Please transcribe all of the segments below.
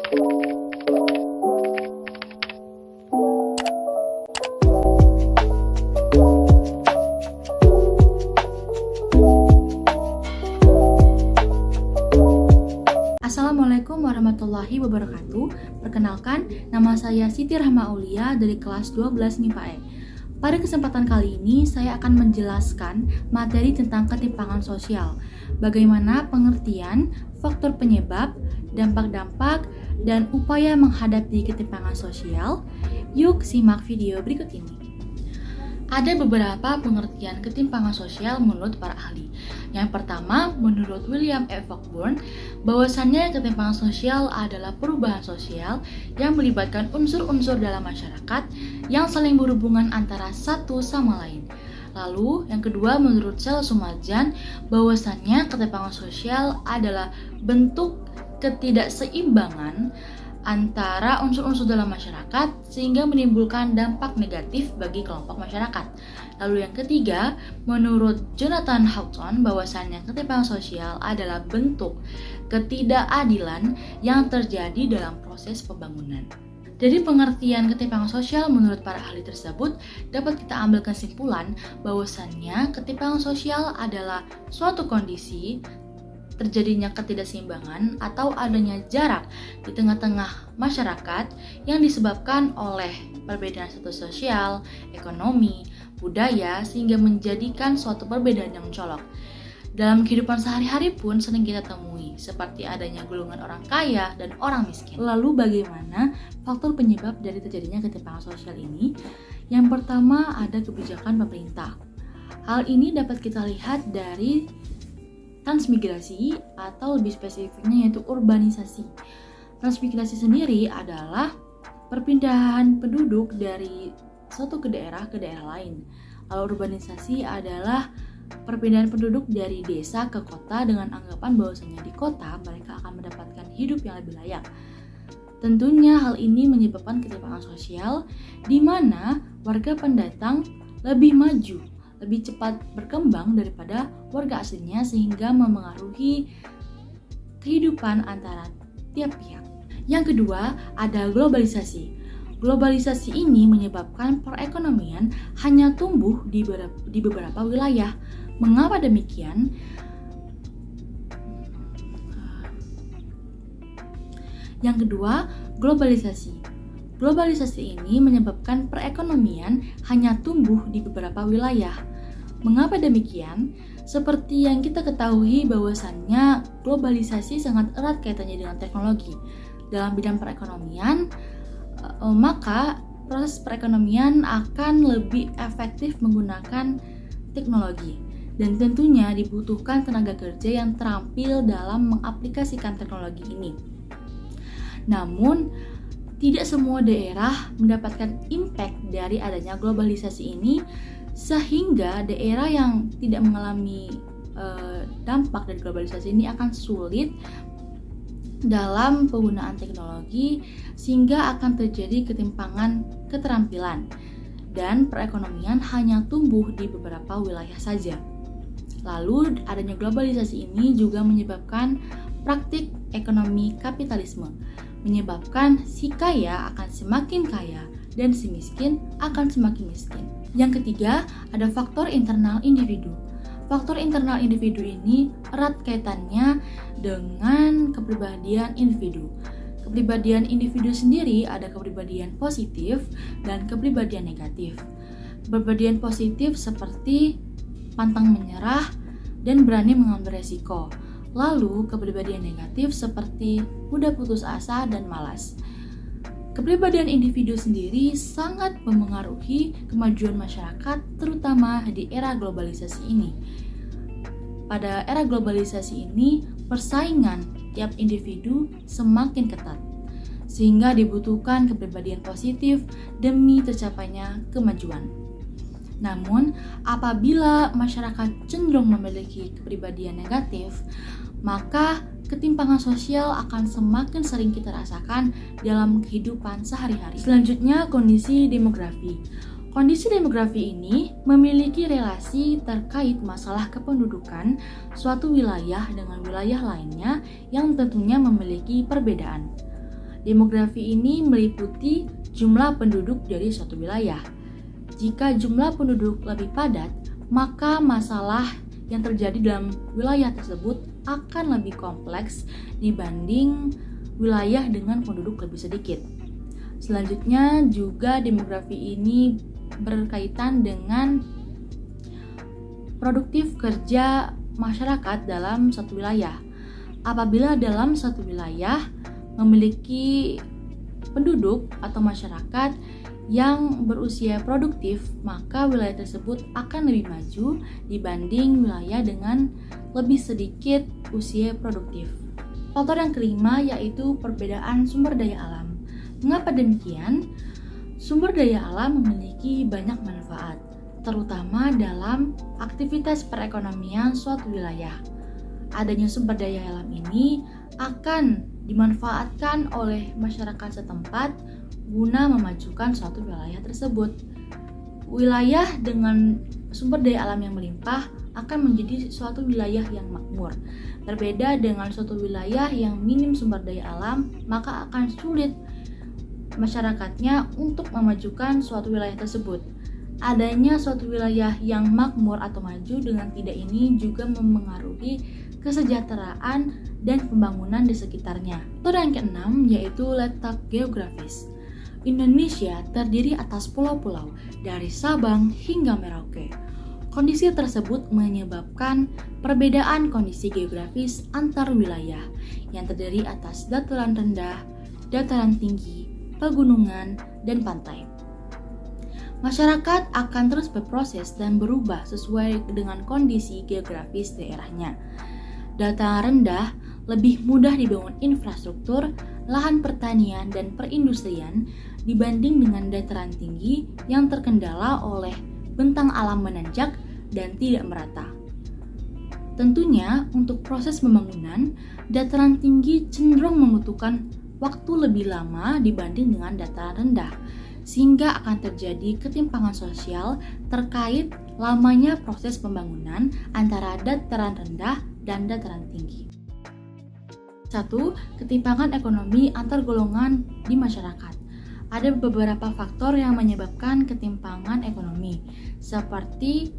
Assalamualaikum warahmatullahi wabarakatuh. Perkenalkan, nama saya Siti Rahma Aulia dari kelas 12 MIPA E. Pada kesempatan kali ini, saya akan menjelaskan materi tentang ketimpangan sosial. Bagaimana pengertian, faktor penyebab, dampak-dampak, dan upaya menghadapi ketimpangan sosial. Yuk simak video berikut ini. Ada beberapa pengertian ketimpangan sosial menurut para ahli. Yang pertama, menurut William E. Cockburn, bahwasannya ketimpangan sosial adalah perubahan sosial yang melibatkan unsur-unsur dalam masyarakat yang saling berhubungan antara satu sama lain. Lalu, yang kedua, menurut Sel Sumarjan, bahwasannya ketimpangan sosial adalah bentuk ketidakseimbangan antara unsur-unsur dalam masyarakat sehingga menimbulkan dampak negatif bagi kelompok masyarakat. Lalu yang ketiga, menurut Jonathan Houghton, bahwasannya ketimpangan sosial adalah bentuk ketidakadilan yang terjadi dalam proses pembangunan. Dari pengertian ketimpangan sosial menurut para ahli tersebut, dapat kita ambil kesimpulan bahwasannya ketimpangan sosial adalah suatu kondisi terjadinya ketidakseimbangan atau adanya jarak di tengah-tengah masyarakat yang disebabkan oleh perbedaan status sosial, ekonomi, budaya sehingga menjadikan suatu perbedaan yang mencolok. Dalam kehidupan sehari-hari pun sering kita temui seperti adanya golongan orang kaya dan orang miskin. Lalu bagaimana faktor penyebab dari terjadinya ketimpangan sosial ini? Yang pertama ada kebijakan pemerintah. Hal ini dapat kita lihat dari transmigrasi atau lebih spesifiknya yaitu urbanisasi. Transmigrasi sendiri adalah perpindahan penduduk dari suatu daerah ke daerah lain. Lalu urbanisasi adalah perpindahan penduduk dari desa ke kota dengan anggapan bahwasanya di kota mereka akan mendapatkan hidup yang lebih layak. Tentunya hal ini menyebabkan ketimpangan sosial di mana warga pendatang lebih maju, lebih cepat berkembang daripada warga aslinya sehingga memengaruhi kehidupan antara tiap pihak. Yang kedua, ada globalisasi. Globalisasi ini menyebabkan perekonomian hanya tumbuh di beberapa wilayah. Mengapa demikian? Yang kedua, globalisasi. Globalisasi ini menyebabkan perekonomian hanya tumbuh di beberapa wilayah. Mengapa demikian? Seperti yang kita ketahui bahwasannya globalisasi sangat erat kaitannya dengan teknologi. Dalam bidang perekonomian, maka proses perekonomian akan lebih efektif menggunakan teknologi. Dan tentunya dibutuhkan tenaga kerja yang terampil dalam mengaplikasikan teknologi ini. Namun, tidak semua daerah mendapatkan impact dari adanya globalisasi ini, sehingga daerah yang tidak mengalami dampak dari globalisasi ini akan sulit dalam penggunaan teknologi, sehingga akan terjadi ketimpangan keterampilan dan perekonomian hanya tumbuh di beberapa wilayah saja. Lalu adanya globalisasi ini juga menyebabkan praktik ekonomi kapitalisme, menyebabkan si kaya akan semakin kaya dan si miskin akan semakin miskin. Yang ketiga, ada faktor internal individu. Faktor internal individu ini erat kaitannya dengan kepribadian individu. Kepribadian individu sendiri ada kepribadian positif dan kepribadian negatif. Kepribadian positif seperti pantang menyerah dan berani mengambil resiko. Lalu, kepribadian negatif seperti mudah putus asa dan malas. Kepribadian individu sendiri sangat memengaruhi kemajuan masyarakat, terutama di era globalisasi ini. Pada era globalisasi ini, persaingan tiap individu semakin ketat, sehingga dibutuhkan kepribadian positif demi tercapainya kemajuan. Namun, apabila masyarakat cenderung memiliki kepribadian negatif, maka ketimpangan sosial akan semakin sering kita rasakan dalam kehidupan sehari-hari. Selanjutnya, kondisi demografi. Kondisi demografi ini memiliki relasi terkait masalah kependudukan suatu wilayah dengan wilayah lainnya yang tentunya memiliki perbedaan. Demografi ini meliputi jumlah penduduk dari suatu wilayah. Jika jumlah penduduk lebih padat, maka masalah yang terjadi dalam wilayah tersebut akan lebih kompleks dibanding wilayah dengan penduduk lebih sedikit. Selanjutnya juga demografi ini berkaitan dengan produktif kerja masyarakat dalam satu wilayah. Apabila dalam satu wilayah memiliki penduduk atau masyarakat yang berusia produktif, maka wilayah tersebut akan lebih maju dibanding wilayah dengan lebih sedikit usia produktif. Faktor yang kelima yaitu perbedaan sumber daya alam. Mengapa demikian? Sumber daya alam memiliki banyak manfaat, terutama dalam aktivitas perekonomian suatu wilayah. Adanya sumber daya alam ini akan dimanfaatkan oleh masyarakat setempat guna memajukan suatu wilayah tersebut. Wilayah dengan sumber daya alam yang melimpah akan menjadi suatu wilayah yang makmur. Berbeda dengan suatu wilayah yang minim sumber daya alam, maka akan sulit masyarakatnya untuk memajukan suatu wilayah tersebut. Adanya suatu wilayah yang makmur atau maju dengan tidak ini juga memengaruhi kesejahteraan dan pembangunan di sekitarnya. Faktor yang keenam yaitu letak geografis. Indonesia terdiri atas pulau-pulau dari Sabang hingga Merauke. Kondisi tersebut menyebabkan perbedaan kondisi geografis antar wilayah yang terdiri atas dataran rendah, dataran tinggi, pegunungan, dan pantai. Masyarakat akan terus berproses dan berubah sesuai dengan kondisi geografis daerahnya. Dataran rendah lebih mudah dibangun infrastruktur, lahan pertanian, dan perindustrian dibanding dengan dataran tinggi yang terkendala oleh bentang alam menanjak dan tidak merata. Tentunya, untuk proses pembangunan, dataran tinggi cenderung membutuhkan waktu lebih lama dibanding dengan dataran rendah, sehingga akan terjadi ketimpangan sosial terkait lamanya proses pembangunan antara dataran rendah dan dataran tinggi. 1. Ketimpangan ekonomi antar golongan di masyarakat. Ada beberapa faktor yang menyebabkan ketimpangan ekonomi, seperti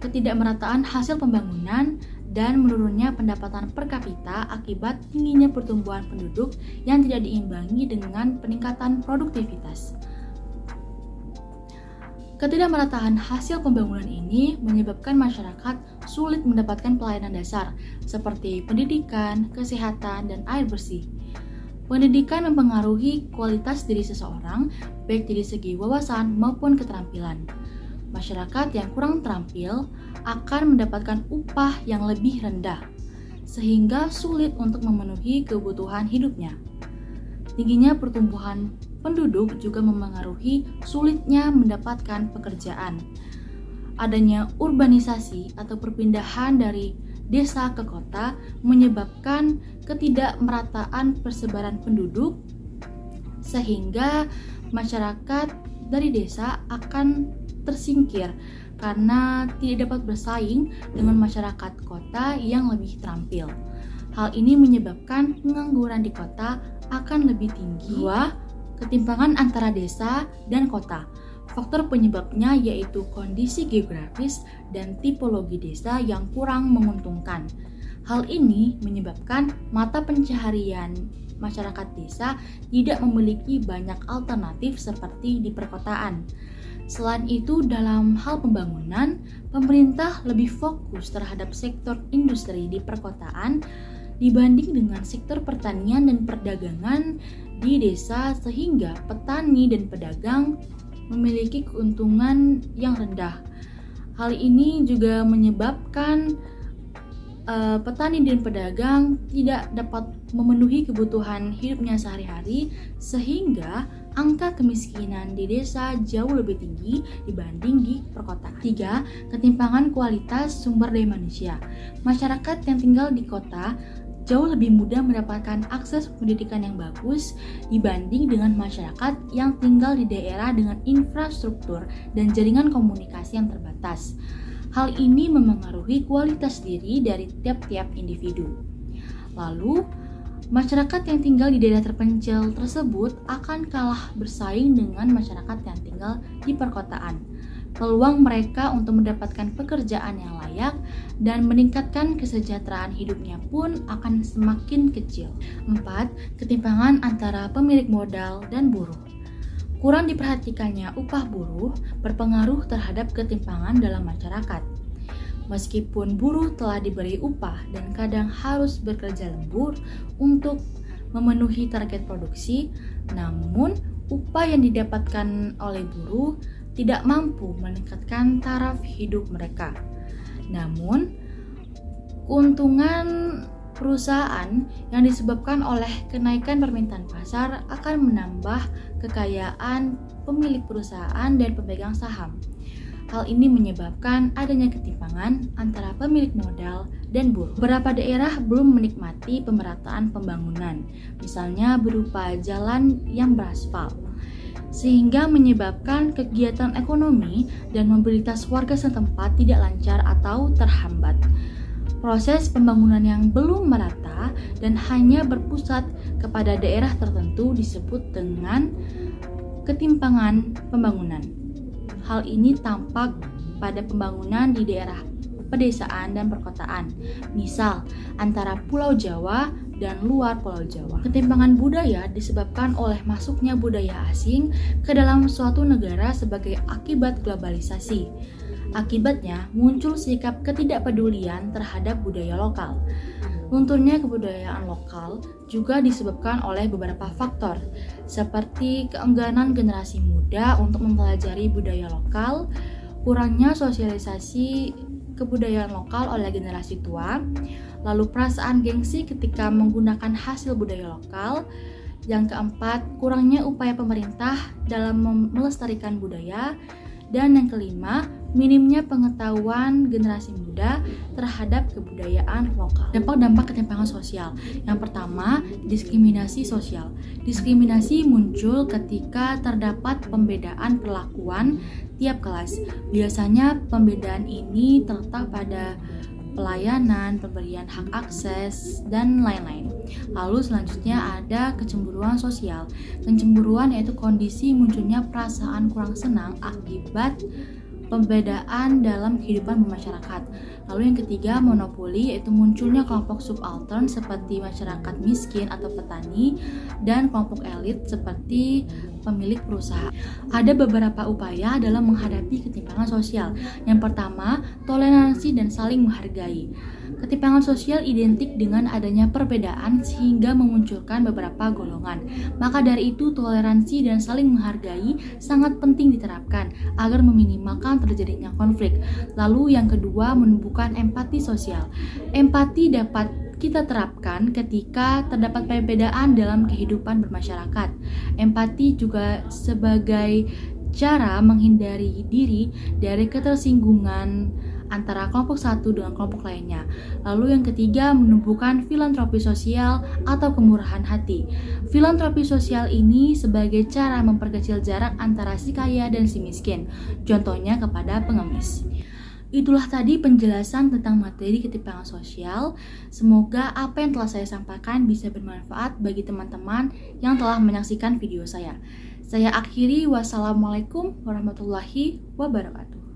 ketidakmerataan hasil pembangunan dan menurunnya pendapatan per kapita akibat tingginya pertumbuhan penduduk yang tidak diimbangi dengan peningkatan produktivitas. Ketidakmerataan hasil pembangunan ini menyebabkan masyarakat sulit mendapatkan pelayanan dasar seperti pendidikan, kesehatan, dan air bersih. Pendidikan mempengaruhi kualitas diri seseorang, baik dari segi wawasan maupun keterampilan. Masyarakat yang kurang terampil akan mendapatkan upah yang lebih rendah, sehingga sulit untuk memenuhi kebutuhan hidupnya. Tingginya pertumbuhan penduduk juga mempengaruhi sulitnya mendapatkan pekerjaan. Adanya urbanisasi atau perpindahan dari desa ke kota menyebabkan ketidakmerataan persebaran penduduk, sehingga masyarakat dari desa akan tersingkir karena tidak dapat bersaing dengan masyarakat kota yang lebih terampil. Hal ini menyebabkan pengangguran di kota akan lebih tinggi. 2. Ketimpangan antara desa dan kota. Faktor penyebabnya yaitu kondisi geografis dan tipologi desa yang kurang menguntungkan. Hal ini menyebabkan mata pencaharian masyarakat desa tidak memiliki banyak alternatif seperti di perkotaan. Selain itu, dalam hal pembangunan, pemerintah lebih fokus terhadap sektor industri di perkotaan dibanding dengan sektor pertanian dan perdagangan di desa, sehingga petani dan pedagang memiliki keuntungan yang rendah. Hal ini juga menyebabkan petani dan pedagang tidak dapat memenuhi kebutuhan hidupnya sehari-hari, sehingga angka kemiskinan di desa jauh lebih tinggi dibanding di perkotaan. 3. Ketimpangan kualitas sumber daya manusia. Masyarakat yang tinggal di kota jauh lebih mudah mendapatkan akses pendidikan yang bagus dibanding dengan masyarakat yang tinggal di daerah dengan infrastruktur dan jaringan komunikasi yang terbatas. Hal ini memengaruhi kualitas diri dari tiap-tiap individu. Lalu, Masyarakat yang tinggal di daerah terpencil tersebut akan kalah bersaing dengan masyarakat yang tinggal di perkotaan. Peluang mereka untuk mendapatkan pekerjaan yang layak dan meningkatkan kesejahteraan hidupnya pun akan semakin kecil. 4. Ketimpangan antara pemilik modal dan buruh. Kurang diperhatikannya upah buruh berpengaruh terhadap ketimpangan dalam masyarakat. Meskipun buruh telah diberi upah dan kadang harus bekerja lembur untuk memenuhi target produksi, namun upah yang didapatkan oleh buruh tidak mampu meningkatkan taraf hidup mereka. Namun, keuntungan perusahaan yang disebabkan oleh kenaikan permintaan pasar akan menambah kekayaan pemilik perusahaan dan pemegang saham. Hal ini menyebabkan adanya ketimpangan antara pemilik modal dan buruh. Beberapa daerah belum menikmati pemerataan pembangunan, misalnya berupa jalan yang beraspal, sehingga menyebabkan kegiatan ekonomi dan mobilitas warga setempat tidak lancar atau terhambat. Proses pembangunan yang belum merata dan hanya berpusat kepada daerah tertentu disebut dengan ketimpangan pembangunan. Hal ini tampak pada pembangunan di daerah pedesaan dan perkotaan, misal antara Pulau Jawa dan luar Pulau Jawa. Ketimpangan budaya disebabkan oleh masuknya budaya asing ke dalam suatu negara sebagai akibat globalisasi. Akibatnya muncul sikap ketidakpedulian terhadap budaya lokal. Lunturnya kebudayaan lokal juga disebabkan oleh beberapa faktor, seperti keengganan generasi muda untuk mempelajari budaya lokal, kurangnya sosialisasi kebudayaan lokal oleh generasi tua, lalu perasaan gengsi ketika menggunakan hasil budaya lokal. Yang keempat, kurangnya upaya pemerintah dalam melestarikan budaya. Dan yang kelima, minimnya pengetahuan generasi muda terhadap kebudayaan lokal. Dampak-dampak ketimpangan sosial. Yang pertama, diskriminasi sosial. Diskriminasi muncul ketika terdapat pembedaan perlakuan tiap kelas. Biasanya pembedaan ini terletak pada pelayanan, pemberian hak akses, dan lain-lain. Lalu selanjutnya ada kecemburuan sosial. Kecemburuan yaitu kondisi munculnya perasaan kurang senang akibat pembedaan dalam kehidupan bermasyarakat. Lalu yang ketiga, monopoli, yaitu munculnya kelompok subaltern seperti masyarakat miskin atau petani dan kelompok elit seperti pemilik perusahaan. Ada beberapa upaya dalam menghadapi ketimpangan sosial. Yang pertama, toleransi dan saling menghargai. Ketimpangan sosial identik dengan adanya perbedaan sehingga memunculkan beberapa golongan. Maka dari itu, toleransi dan saling menghargai sangat penting diterapkan agar meminimalkan terjadinya konflik. Lalu yang kedua, menumbuhkan empati sosial. Empati dapat kita terapkan ketika terdapat perbedaan dalam kehidupan bermasyarakat. Empati juga sebagai cara menghindari diri dari ketersinggungan antara kelompok satu dengan kelompok lainnya. Lalu yang ketiga, menumbuhkan filantropi sosial atau kemurahan hati. Filantropi sosial ini sebagai cara memperkecil jarak antara si kaya dan si miskin, contohnya kepada pengemis. Itulah tadi penjelasan tentang materi ketimpangan sosial. Semoga apa yang telah saya sampaikan bisa bermanfaat bagi teman-teman yang telah menyaksikan video saya. Saya akhiri, wassalamualaikum warahmatullahi wabarakatuh.